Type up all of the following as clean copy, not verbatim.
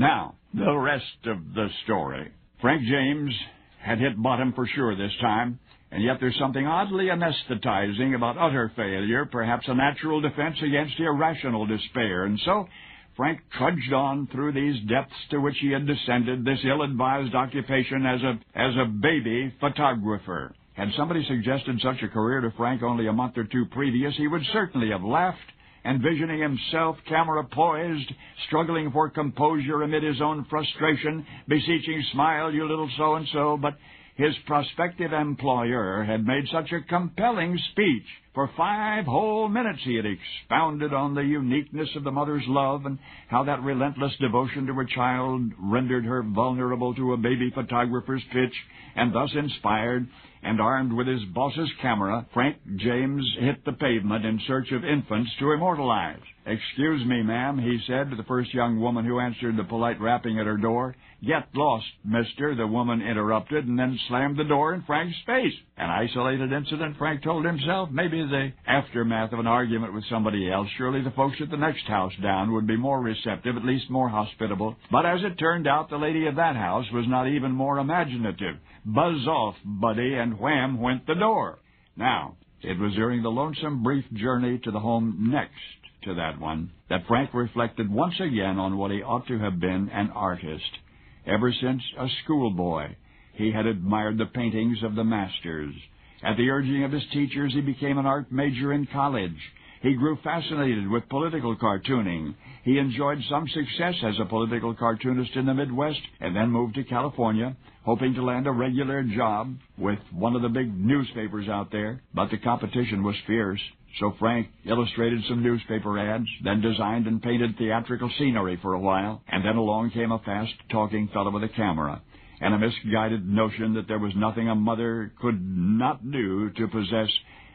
Now, the rest of the story. Frank James had hit bottom for sure this time, and yet there's something oddly anesthetizing about utter failure, perhaps a natural defense against irrational despair. And so Frank trudged on through these depths to which he had descended, this ill-advised occupation as a baby photographer. Had somebody suggested such a career to Frank only a month or two previous, he would certainly have laughed, envisioning himself, camera poised, struggling for composure amid his own frustration, beseeching, "Smile, you little so-and-so," but his prospective employer had made such a compelling speech. For 5 whole minutes he had expounded on the uniqueness of the mother's love and how that relentless devotion to her child rendered her vulnerable to a baby photographer's pitch, and thus inspired and armed with his boss's camera, Frank James hit the pavement in search of infants to immortalize. "Excuse me, ma'am," he said to the first young woman who answered the polite rapping at her door. "Get lost, mister," the woman interrupted, and then slammed the door in Frank's face. An isolated incident, Frank told himself, maybe the aftermath of an argument with somebody else. Surely the folks at the next house down would be more receptive, at least more hospitable. But as it turned out, the lady of that house was not even more imaginative. "Buzz off, buddy," and wham went the door. Now, it was during the lonesome brief journey to the home next to that one that Frank reflected once again on what he ought to have been, an artist. Ever since a schoolboy, he had admired the paintings of the masters. At the urging of his teachers, he became an art major in college. He grew fascinated with political cartooning. He enjoyed some success as a political cartoonist in the Midwest and then moved to California, hoping to land a regular job with one of the big newspapers out there. But the competition was fierce, so Frank illustrated some newspaper ads, then designed and painted theatrical scenery for a while, and then along came a fast-talking fellow with a camera and a misguided notion that there was nothing a mother could not do to possess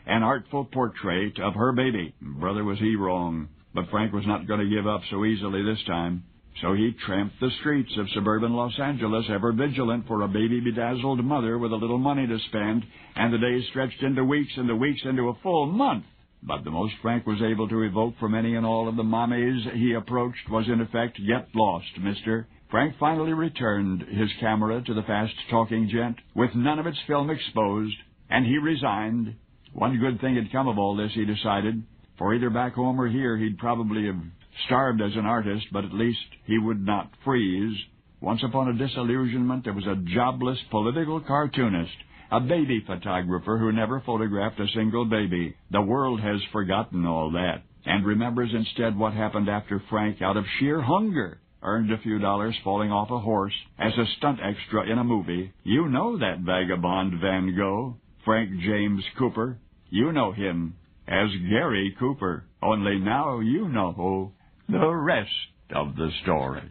an artful portrait of her baby. Brother, was he wrong. But Frank was not going to give up so easily this time. So he tramped the streets of suburban Los Angeles, ever vigilant for a baby-bedazzled mother with a little money to spend, and the days stretched into weeks and the weeks into a full month. But the most Frank was able to evoke from any and all of the mommies he approached was, in effect, "Get lost, mister." Frank finally returned his camera to the fast-talking gent, with none of its film exposed, and he resigned. One good thing had come of all this, he decided, for either back home or here he'd probably have starved as an artist, but at least he would not freeze. Once upon a disillusionment, there was a jobless political cartoonist, a baby photographer who never photographed a single baby. The world has forgotten all that, and remembers instead what happened after Frank, out of sheer hunger, earned a few dollars falling off a horse as a stunt extra in a movie. You know that vagabond Van Gogh, Frank James Cooper. You know him as Gary Cooper. Only now you know the rest of the story.